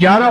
11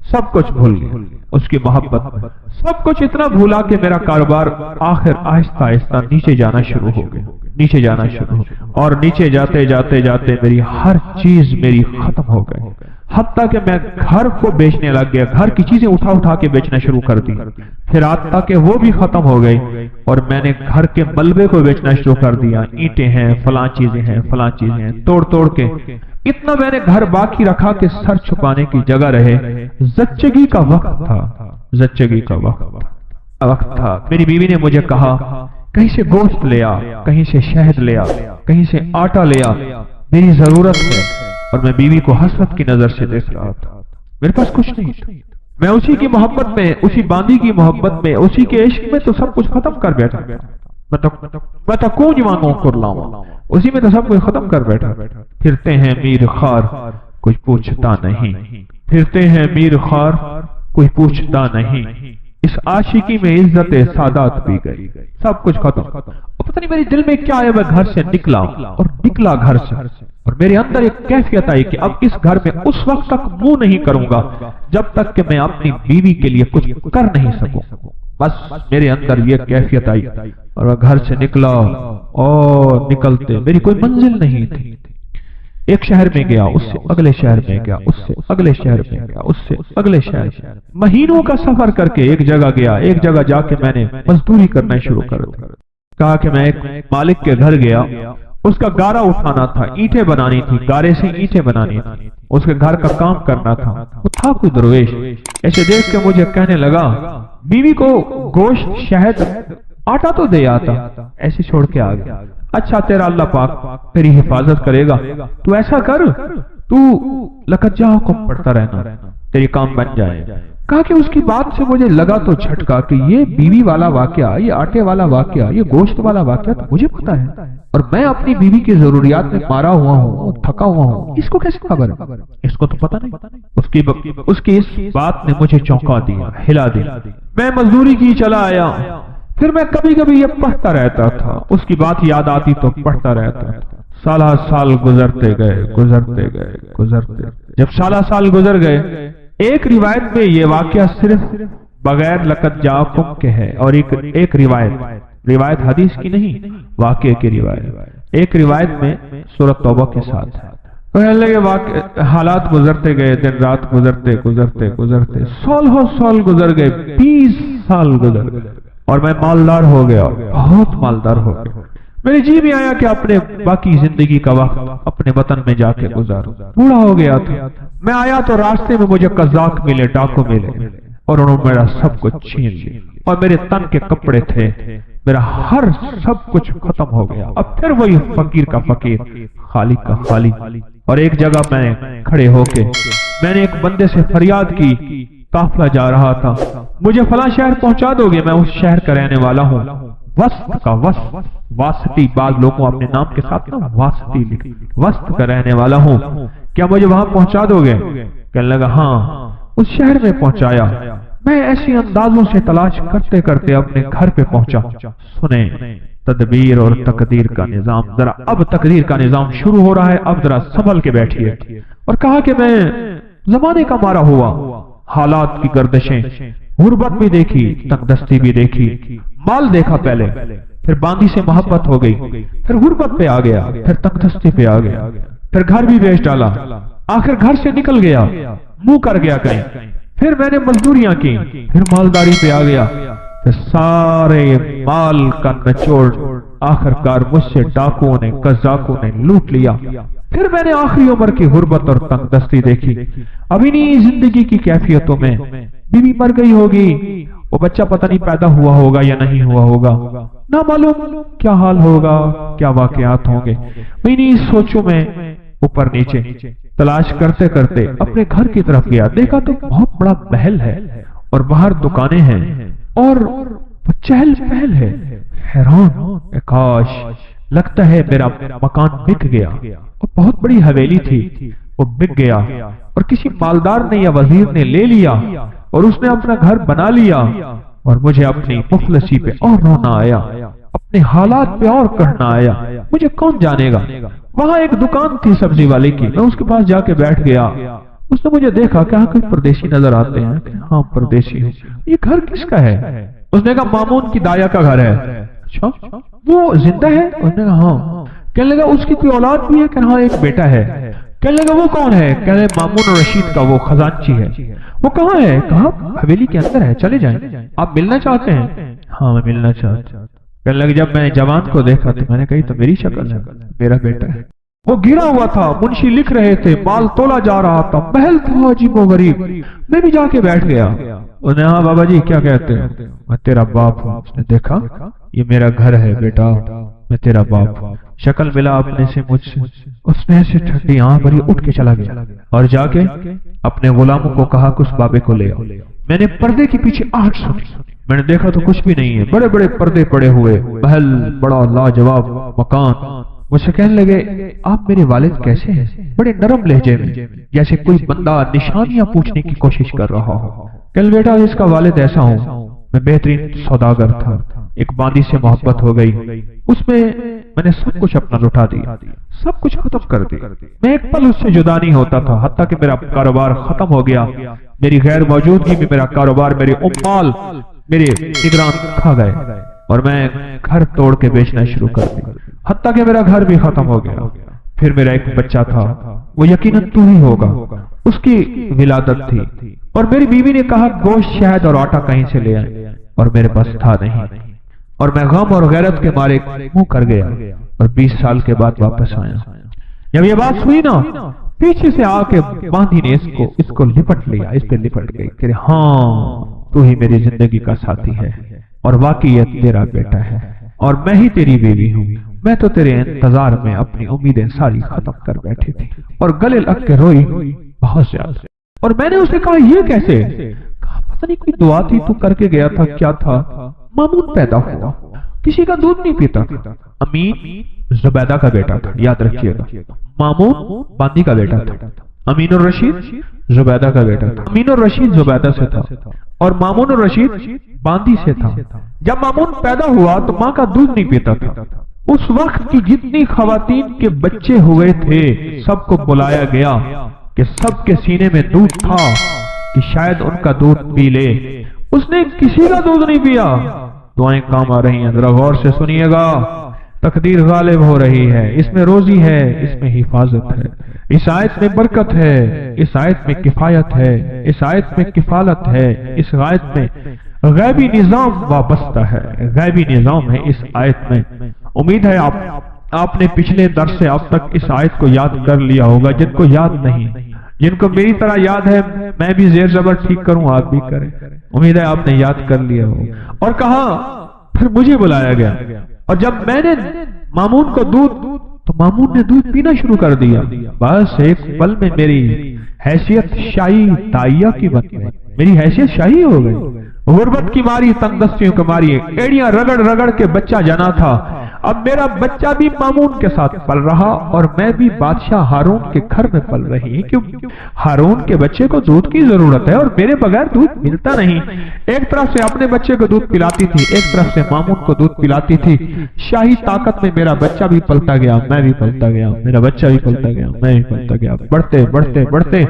سب کچھ بھول گیا، اس کی محبت سب کچھ اتنا بھولا کہ میرا کاروبار آخر آہستہ آہستہ نیچے جانا شروع ہو گیا، نیچے جانا شروع ہو، اور نیچے جاتے جاتے جاتے میری ہر چیز میری ختم ہو گئی، حتیٰ کہ میں گھر کو بیچنے لگ گیا، گھر کی چیزیں اٹھا اٹھا کے بیچنا شروع کر دی، پھر حتیٰ کہ وہ بھی ختم ہو گئی اور میں نے گھر کے ملبے کو بیچنا شروع کر دیا، اینٹیں ہیں، فلاں چیزیں ہیں، فلاں چیزیں ہیں، توڑ توڑ کے اتنا میں نے گھر باقی رکھا کہ سر چھپانے کی جگہ رہے۔ زچگی کا وقت تھا، زچگی کا وقت تھا، میری بیوی نے مجھے کہا کہیں سے گوشت لے آ، کہیں سے شہد لے آ، کہیں سے آٹا لے آ، میری ضرورت ہے۔ اور میں بیوی کو حسرت کی نظر سے دیکھ رہا تھا، میرے پاس کچھ نہیں تھا، میں اسی کی محبت میں، اسی باندی کی محبت میں، اسی کے عشق میں تو سب کچھ ختم کر بیٹھا، میں تو کونج مانگوں کر لاؤں، اسی میں تو سب کچھ ختم کر بیٹھا۔ پھرتے ہیں میر خار کچھ پوچھتا نہیں، پھرتے ہیں میر خار کوئی پوچھتا نہیں، اس عاشقی میں عزت سادات بھی گئی، سب کچھ ختم۔ اور پتہ نہیں میرے دل میں کیا ہے، میں گھر سے نکلا اور نکلا گھر سے، اور میرے اندر ایک کیفیت آئی کہ اب اس گھر میں اس وقت تک منہ نہیں کروں گا جب تک کہ میں اپنی بیوی کے لیے کچھ کر نہیں سکوں، بس میرے اندر یہ کیفیت آئی اور میں گھر سے نکلا، اور نکلتے میری کوئی منزل نہیں تھی، ایک شہر میں گیا، اس سے اگلے شہر میں گیا، اس سے اگلے شہر میں گیا، اس سے اگلے شہر میں، مہینوں کا سفر کر کے ایک جگہ گیا، ایک جگہ جا کے میں نے مزدوری کرنا شروع کر دیا، کہا کہ میں ایک مالک کے گھر گیا، اس کا گارا اٹھانا تھا، اینٹیں بنانی تھی، گارے سے اینٹیں بنانی تھی، اس کے گھر کا کام کرنا تھا، وہ تھا کوئی درویش، ایسے دیکھ کے مجھے کہنے لگا بیوی کو گوشت شہد آٹا تو دے آتا، ایسے چھوڑ کے آ گیا، اچھا تیرا اللہ پاک تیری حفاظت کرے گا، تو ایسا کر تو لقد جاءکم پڑھتا رہنا، تیری کام بن جائے۔ کہا کہ اس کی بات سے مجھے لگا تو جھٹکا کہ یہ بیوی والا واقعہ، یہ آٹے والا واقعہ، یہ گوشت والا واقعہ تو مجھے پتا ہے، اور میں اپنی بیوی کی ضروریات میں مارا ہوا ہوں، تھکا ہوا ہوں، اس کو کیسے خبر ہے؟ اس کو تو پتا نہیں۔ اس کی اس بات نے مجھے چونکا دیا، ہلا دیا۔ میں مزدوری کی چلا آیا، پھر میں کبھی کبھی یہ پڑھتا رہتا تھا، اس کی بات یاد آتی تو پڑھتا رہتا تھا۔ سالہ سال گزرتے گئے، گزرتے گئے، گزرتے، جب سالہ سال گزر گئے، ایک روایت میں یہ واقعہ صرف بغیر لقد جاءکم کے ہے، اور ایک روایت حدیث کی نہیں، واقعے کی روایت، ایک روایت میں سورۃ توبہ کے ساتھ ہے۔ حالات گزرتے گئے، دن رات گزرتے گزرتے گزرتے سال گزر گئے، 20 سال گزر گئے، اور میں مالدار ہو گیا، بہت مالدار ہو گیا۔ میرے جی میں آیا کہ اپنے باقی زندگی کا وقت اپنے وطن میں جا کے گزاروں، بوڑھا ہو گیا تھا۔ میں آیا تو راستے میں مجھے قزاق ملے، ڈاکو ملے، اور انہوں نے میرا سب کچھ چھین لیا، اور میرے تن کے کپڑے تھے، میرا ہر سب کچھ ختم ہو گیا۔ اب پھر وہی فقیر کا فقیر، خالق کا خالی۔ اور ایک جگہ میں کھڑے ہو کے میں نے ایک بندے سے فریاد کی، قافلہ جا رہا تھا، مجھے فلاں شہر پہنچا دو گے؟ میں اس شہر کا رہنے والا ہوں، وسط کا، واسطی، بعض لوگوں اپنے نام کے ساتھ نا واسطی لکھی، وسط کا رہنے والا ہوں، کیا مجھے وہاں پہنچا دو گے؟ کہنے لگا ہاں۔ اس شہر میں پہنچایا، میں ایسی اندازوں سے تلاش کرتے کرتے اپنے گھر پہ پہنچا۔ سنیں تدبیر اور تقدیر کا نظام، ذرا اب تقدیر کا نظام شروع ہو رہا ہے، اب ذرا سنبھل کے بیٹھیے۔ اور کہا کہ میں زمانے کا مارا ہوا، حالات کی گردشیں، غربت بھی دیکھی، تنگ دستی بھی دیکھی، مال دیکھا پہلے، پھر باندی سے محبت ہو گئی، پھر غربت پہ آ گیا، پھر تنگ دستی پہ آ گیا، پھر گھر بھی بیچ ڈالا، آخر گھر سے نکل گیا، منہ کر گیا کہیں، پھر میں نے مزدوریاں کی، پھر مالداری پہ آ گیا، پھر سارے مال کا نچوڑ آخر کار مجھ سے ڈاکوؤں نے، قزاقوں نے لوٹ لیا۔ پھر میں نے آخری عمر کی غربت اور تنگ دستی دیکھی۔ اب انہی زندگی کی کیفیتوں میں بیوی مر گئی ہوگی، وہ بچہ پتہ نہیں پیدا ہوا ہوگا یا نہیں ہوا ہوگا، نہ معلوم کیا حال ہوگا، کیا واقعات ہوں گے۔ میں انہی سوچوں میں اوپر نیچے تلاش کرتے کرتے اپنے گھر کی طرف گیا، دیکھا تو بہت بڑا محل ہے، اور باہر دکانیں ہیں، اور چہل پہل ہے۔ حیران، کاش لگتا ہے میرا مکان بک گیا، اور بہت بڑی حویلی تھی، وہ بک گیا، اور کسی مالدار نے یا وزیر نے لے لیا، اور اس نے اپنا گھر بنا لیا، اور مجھے اپنی مفلسی پہ اور رونا آیا، اپنے حالات پہ اور کہنا آیا، مجھے کون جانے گا۔ وہاں ایک دکان تھی سبزی والے کی، میں اس کے پاس جا کے بیٹھ گیا، اس نے مجھے دیکھا کہ کوئی پردیسی نظر آتے ہیں کہ ہاں پردیسی ہوں. یہ گھر کس کا ہے؟ اس نے کہا مامون کی دایا کا گھر ہے. اچھا وہ زندہ ہے؟ اس نے کہا ہاں. کہنے لگا اس کی کوئی اولاد بھی ہے؟ کہ ہاں ایک بیٹا ہے. کہنے لگا وہ کون ہے؟ کہنے مامون رشید کا وہ خزانچی ہے. وہ کہاں ہے؟ کہا حویلی کے اندر ہے، چلے جائیں. آپ ملنا چاہتے ہیں؟ ہاں میں ملنا چاہتا ہوں. کہنے لگا جب میں نے جوان کو دیکھا تو میں نے کہی تو میری شکل ہے، میرا بیٹا ہے. وہ گرا ہوا تھا، منشی لکھ رہے تھے، مال تولا جا رہا تھا، محل تھا عجیب و غریب. میں بھی جا کے بیٹھ گیا. انہوں نے ہاں بابا جی کیا کہتے ہیں؟ میں تیرا باپ ہوں. اس نے دیکھا یہ میرا گھر ہے بیٹا، میں تیرا باپ ہوں. شکل ملا اپنے سے مجھ سے. اس نے ایسے ٹھنڈی آنکھ بھری اٹھ کے چلا گیا اور جا کے اپنے غلاموں کو کہا کہ اس بابے کو لے آؤ. میں نے پردے کے پیچھے آہٹ سنی. میں نے دیکھا تو کچھ بھی نہیں ہے، بڑے بڑے پردے پڑے ہوئے، محل بڑا لاجواب مکان. مجھ سے کہنے لگے آپ میرے والد کیسے ہیں؟ بڑے نرم لہجے میں، جیسے کوئی بندہ نشانیاں پوچھنے کی کوشش کر رہا ہو. کل بیٹا اس کا والد ایسا ہوں، میں بہترین سوداگر تھا، ایک باندی سے محبت ہو گئی، اس میں نے سب کچھ اپنا لٹا دیا، سب کچھ ختم کر دیا. میں ایک پل اس سے جدا نہیں ہوتا تھا، حتیٰ کہ میرا کاروبار ختم ہو گیا. میری غیر موجودگی میں میرا کاروبار، میرے امال، میرے نگران کھا گئے اور میں گھر توڑ کے بیچنا شروع کر دیا، حتیٰ کہ میرا گھر بھی ختم ہو گیا. پھر میرا ایک بچہ تھا، وہ یقیناً تو ہی ہوگا، اس کی ولادت تھی اور میری بیوی نے کہا گوشت شہد اور آٹا کہیں سے لے آئے اور میرے پاس تھا نہیں. اور میں غم اور غیرت کے مارے منہ کر گیا اور 20 سال کے بعد واپس آیا. جب یہ بات ہوئی نا، پیچھے سے آ کے باندھی نے اس کو لپٹ لیا، اس پہ لپٹ گئی کہ ہاں تو ہی میری زندگی کا ساتھی ہے اور واقعی یہ تیرا بیٹا ہے اور میں ہی تیری بیوی ہوں. میں تو تیرے انتظار میں اپنی امیدیں ساری ختم کر بیٹھی تھی اور گلے لگ کے روئی بہت زیادہ. اور میں نے اسے کہا یہ کیسے؟ کہا پتہ نہیں کوئی دعا تھی تو کر کے گیا تھا. کیا تھا؟ مامون پیدا ہوا، کسی کا دودھ نہیں پیتا تھا. امین زبیدہ کا بیٹا تھا، یاد رکھیے گا. مامون باندی کا بیٹا تھا، امین الرشید زبیدہ کا بیٹا تھا. امین الرشید زبیدہ سے تھا اور مامون الرشید باندی سے تھا. جب مامون پیدا ہوا تو ماں کا دودھ نہیں پیتا تھا. اس وقت کی جتنی خواتین کے بچے ہوئے تھے سب کو بلایا گیا کہ سب کے سینے میں دودھ تھا کہ شاید ان کا دودھ پی لے. اس نے کسی کا دودھ نہیں پیا. دعائیں کام آ رہی ہیں، ذرا غور سے سنیے گا. تقدیر غالب ہو رہی ہے، اس میں روزی ہے، اس میں حفاظت ہے، اس آیت میں برکت ہے، اس آیت میں کفایت ہے، اس آیت میں کفالت ہے، اس آیت میں غیبی نظام وابستہ ہے، غیبی نظام ہے اس آیت میں. امید ہے آپ نے پچھلے درس سے اب تک اس آیت کو یاد کر لیا ہوگا. جن کو یاد نہیں، جن کو میری طرح یاد ہے، میں بھی زیر زبر ٹھیک کروں، آپ بھی کریں. امید ہے آپ نے یاد کر لیا ہوگا. اور کہا پھر مجھے بلایا گیا اور جب میں نے مامون کو تو مامون نے دودھ پینا شروع کر دیا. بس ایک پل میں میری حیثیت شاہی تائیہ کی بن گئی، میری حیثیت شاہی ہو گئی. غربت کی ماری، تنگ دستیوں کی ماری، ایڑیاں رگڑ رگڑ کے بچہ جنا تھا. اب میرا بچہ بھی مامون کے ساتھ پل رہا اور میں بھی بادشاہ ہارون کے گھر میں پل رہی، کیونکہ ہارون کے بچے کو دودھ کی ضرورت ہے اور میرے بغیر دودھ ملتا نہیں. ایک طرف سے اپنے بچے کو دودھ پلاتی تھی، ایک طرف سے مامون کو دودھ پلاتی تھی. شاہی طاقت میں میرا بچہ بھی پلتا گیا، میں بھی پلتا گیا، میرا بچہ بھی پلتا گیا، میں بھی پلتا گیا. بڑھتے بڑھتے بڑھتے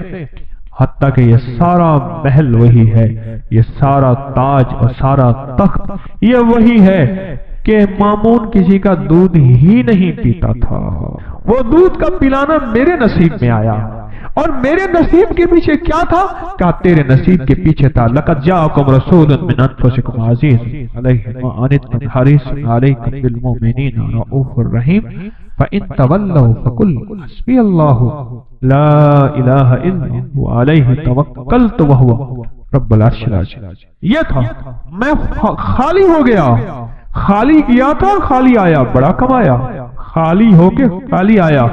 حتیٰ کہ یہ سارا محل وہی ہے، یہ سارا تاج اور سارا تخت یہ وہی ہے کہ مامون کسی کا دودھ ہی نہیں پیتا تھا. وہ دودھ کا پلانا میرے نصیب میں آیا اور میرے نصیب کے پیچھے کیا تھا؟ کہا تیرے نصیب کے پیچھے تھا لقد جاءکم رسول من انفسکم عزیز علیہ ما عنتم حریص علیکم بالمؤمنین رؤوف رحیم فإن تولوا فقل حسبی اللہ لا الہ الا هو علیہ توکلت وهو رب العرش العظیم. یہ تھا. میں خالی ہو گیا، خالی کیا تھا، خالی آیا، بڑا کمایا. خالی ہو کے خالی آیا،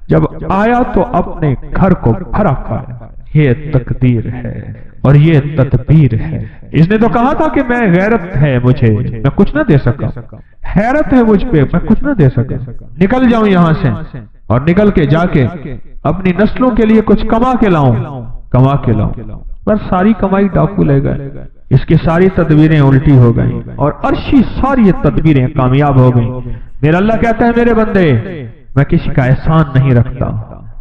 جب آیا تو اپنے گھر کو بھرا کھایا. یہ تقدیر ہے اور یہ تدبیر ہے. اس نے تو کہا تھا کہ میں غیرت ہے مجھے، میں کچھ نہ دے سکا، حیرت ہے مجھ پہ، میں کچھ نہ دے سکا. نکل جاؤں یہاں سے اور نکل کے جا کے اپنی نسلوں کے لیے کچھ کما کے لاؤں. پر ساری کمائی ڈاکو لے گئے. اس کی ساری تدبیریں الٹی ہو گئیں اور عرشی ساری تدبیریں کامیاب ہو گئیں. میرا اللہ کہتا ہے میرے بندے میں کسی کا احسان نہیں رکھتا،